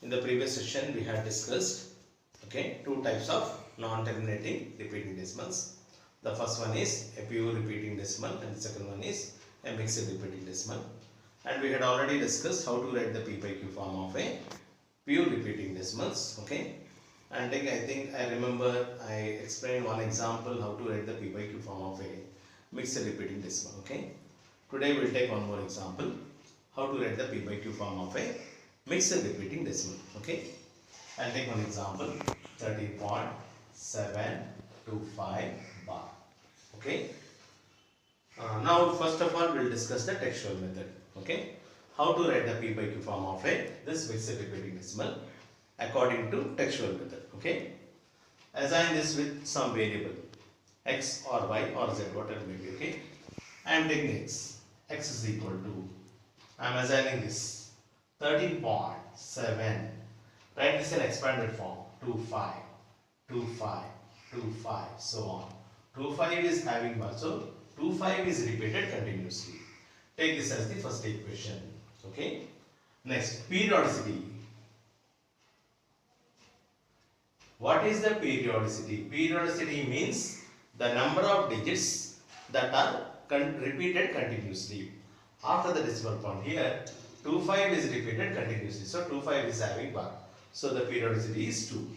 In the previous session we had discussed two types of non-terminating repeating decimals. The first one is a pure repeating decimal and the second one is a mixed repeating decimal. And we had already discussed how to write the P by Q form of a pure repeating decimals. And I remember I explained one example how to write the P by Q form of a mixed repeating decimal. Today we will take one more example how to write the P by Q form of a mixed repeating decimal. I'll take one example, 30.725 bar. Now first of all we'll discuss the textual method. How to write the P by Q form of this mixed repeating decimal according to textual method. Assign this with some variable x or y or z, whatever may be. I am taking x is equal to, I am assigning this 13.7, write this in expanded form, 25, 25, 25, so on. 25 is having bar, so 25 is repeated continuously. Take this as the first equation. Next, periodicity. What is the periodicity? Periodicity means the number of digits that are repeated continuously after the decimal point. Here 25 is repeated continuously, so 25 is having bar, so the periodicity is 2.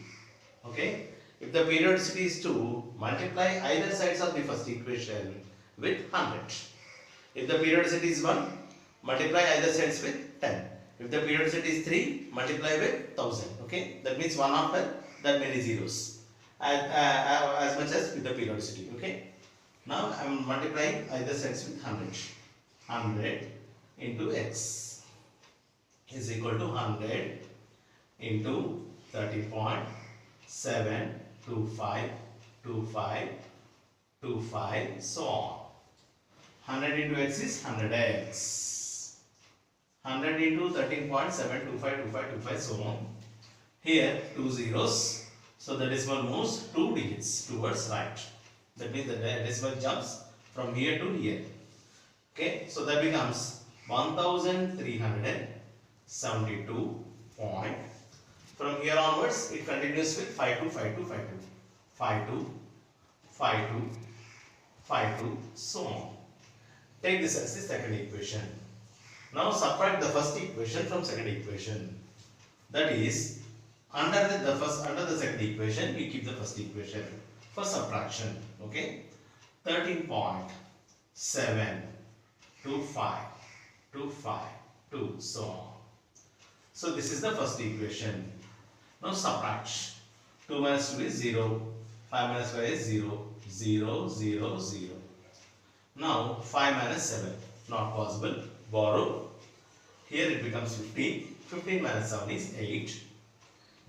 If the periodicity is 2, multiply either sides of the first equation with 100. If the periodicity is 1, multiply either sides with 10. If the periodicity is 3, multiply with 1000. That means 1 after that many zeros as much as with the periodicity. Now I am multiplying either sides with 100. 100 into x is equal to 100 into 30.725, 25, 25, so on. 100 into x is 100x. 100 into 13.725, 25, so on. Here 2 zeros, so the decimal moves 2 digits towards right. That means the decimal jumps from here to here. So that becomes 1372 point. From here onwards it continues with 52, 52, 52, 52, 52, 52, so on. Take this as the second equation. Now subtract the first equation from second equation. That is, under the second equation you keep the first equation for subtraction. 13.725, 25, 2, so on. So this is the first equation. Now subtract. 2 minus 2 is 0. 5 minus 5 is 0. 0, 0, 0. Now 5 minus 7. Not possible. Borrow. Here it becomes 15. 15 minus 7 is 8.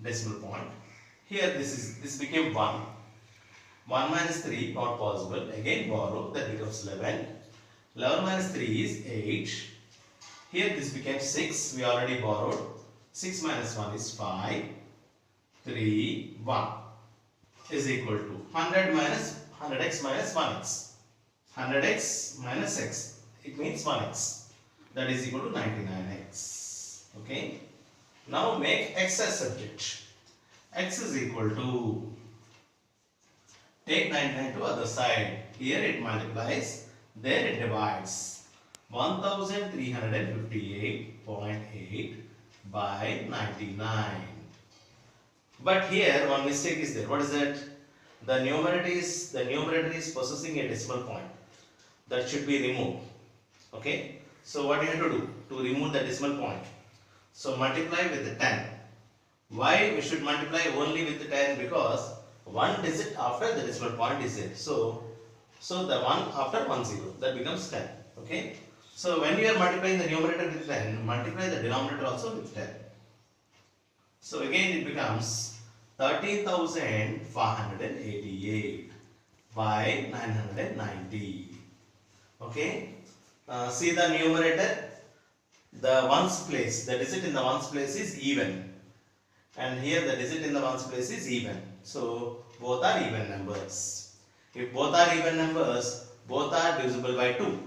Decimal point. Here this became 1. 1 minus 3, not possible. Again borrow. That becomes 11. 11 minus 3 is 8. Here this became 6. We already borrowed. 6 minus 1 is 5. 3, 1 is equal to 100 minus 100x minus 1x. 100x minus x. It means 1x. That is equal to 99x. Now make x as subject. X is equal to, take 99 to other side. Here it multiplies, there it divides. 1358.8 by 99. But here one mistake is there. What is that? The numerator is possessing a decimal point. That should be removed. So what you have to do to remove the decimal point? So multiply with the 10. Why we should multiply only with the 10? Because one digit after the decimal point is there. So the one after 10, that becomes 10. So when you are multiplying the numerator with 10, multiply the denominator also with 10. So again it becomes 13,488 by 990. See the numerator, the ones place, the digit in the ones place is even, and here the digit in the ones place is even. So both are even numbers. If both are even numbers, both are divisible by 2.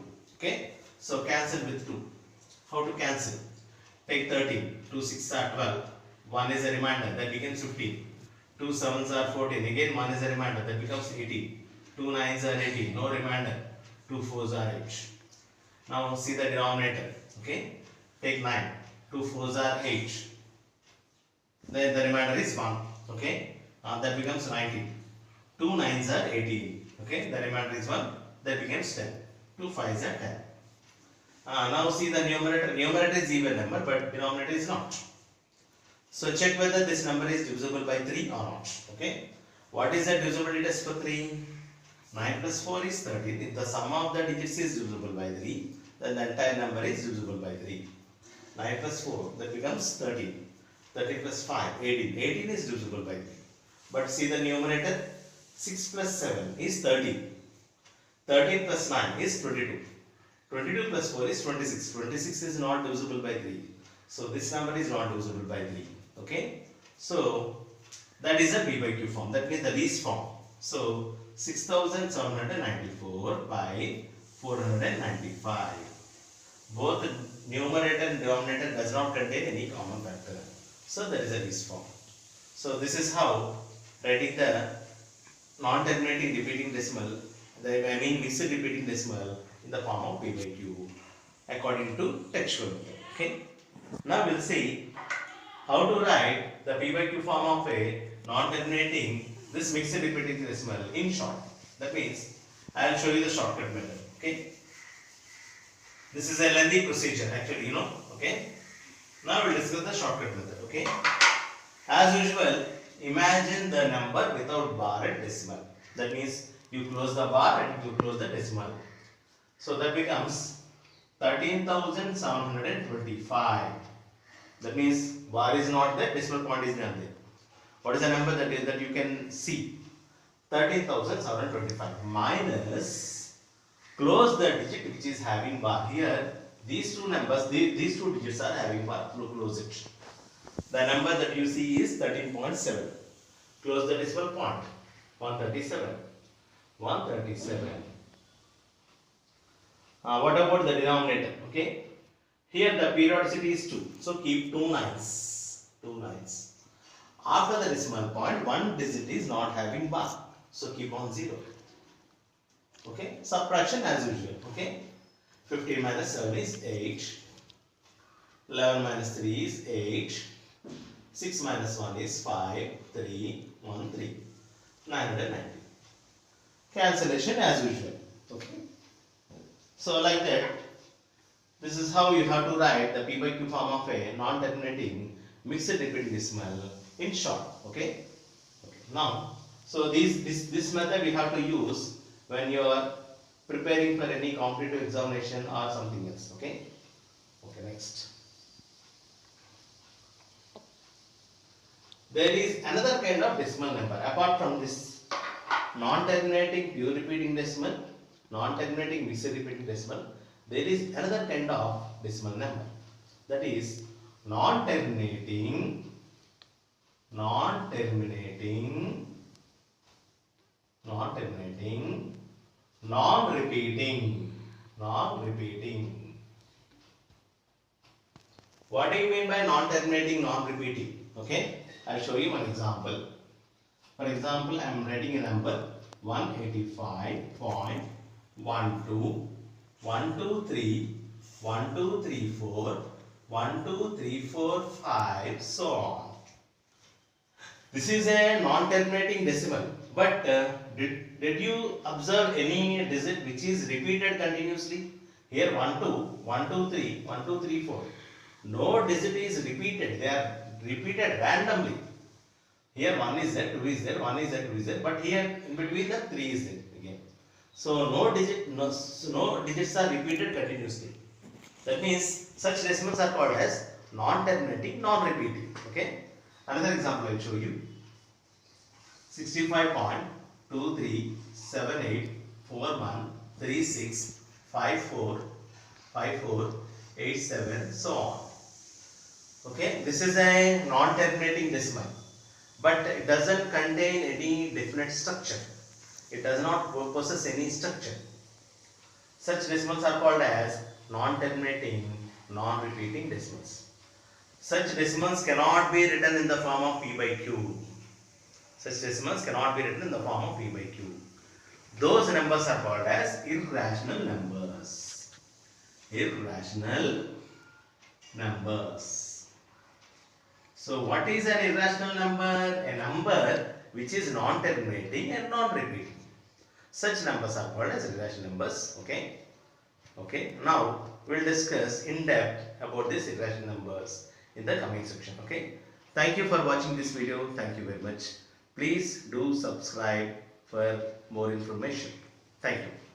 So cancel with 2. How to cancel? Take 13. 2 6 are 12. 1 is a remainder, that becomes 15. 2 sevens are 14. Again 1 is a remainder, that becomes 18. 2 nines are 18. No remainder. 2 fours are 8. Now see the denominator. Okay. Take 9. 2 fours are 8. Then the remainder is 1. Okay. That becomes 19. 2 nines are 18. Okay. The remainder is 1. That becomes 10. 2 fives are 10. Now see the numerator. Numerator is even number, but denominator is not. So check whether this number is divisible by 3 or not. Okay. What is the divisibility test for 3? 9 plus 4 is 13. If the sum of the digits is divisible by 3, then the entire number is divisible by 3. 9 plus 4, that becomes 13. 13 plus 5, 18. 18 is divisible by 3. But see the numerator. 6 plus 7 is 13. 13 plus 9 is 22. 22 plus 4 is 26. 26 is not divisible by 3. So this number is not divisible by 3. Okay. So that is a P by Q form. That means the least form. So 6794 by 495. Both numerator and denominator does not contain any common factor. So that is a least form. So this is how writing the non-terminating repeating decimal, mixed repeating decimal in the form of P by Q according to textual method. Okay. Now we'll see how to write the P by Q form of a non-terminating this mixed repeating decimal in short. That means I will show you the shortcut method. Okay. This is a lengthy procedure actually, Okay. Now we'll discuss the shortcut method. Okay. As usual, imagine the number without bar and decimal. That means you close the bar and you close the decimal. So that becomes 13,725. That means bar is not there, decimal point is not there. What is the number that you can see? 13,725 minus close the digit which is having bar. Here these two numbers, these two digits are having bar. Close it. The number that you see is 13.7. Close the decimal point. 137. 137. What about the denominator? Okay. Here the periodicity is 2. So keep 2 nines. 2 nines. After the decimal point, one digit is not having bar. So keep on 0. Okay. Subtraction as usual. Okay. 15 minus 7 is 8. 11 minus 3 is 8. 6 minus 1 is 5. 3. 1, 3. 990. Cancellation as usual. Okay. So like that, this is how you have to write the P by Q form of a non-terminating mixed repeating decimal in short. Okay. Now, so this method we have to use when you are preparing for any competitive examination or something else. Okay. Okay. Next, there is another kind of decimal number apart from this non-terminating pure repeating decimal, non-terminating mixed repeating decimal. There is another kind of decimal number, that is non-terminating, non-repeating. What do you mean by non-terminating, non-repeating? Okay, I'll show you one example. For example, I am writing a number 185.12. 1, 2, 3, 1, 2, 3, 4, 1, 2, 3, 4, 5, so on. This is a non-terminating decimal, but did you observe any digit which is repeated continuously? Here 1, 2, 1, 2, 3, 1, 2, 3, 4. No digit is repeated, they are repeated randomly. Here 1 is there, 2 is there, 1 is there, 2 is there, but here in between the 3 is there again. So no digits are repeated continuously. That means such decimals are called as non-terminating, non-repeating. Okay. Another example I will show you. 65.23784136545487, so on. Okay. This is a non-terminating decimal, but it doesn't contain any definite structure. It does not possess any structure. Such decimals are called as non-terminating, non-repeating decimals. Such decimals cannot be written in the form of p by q. Such decimals cannot be written in the form of p by q. Those numbers are called as irrational numbers. Irrational numbers. So what is an irrational number? A number which is non-terminating and non-repeating. Such numbers are called as irrational numbers. Okay. Okay. Now we'll discuss in depth about these irrational numbers in the coming section. Okay. Thank you for watching this video. Thank you very much. Please do subscribe for more information. Thank you.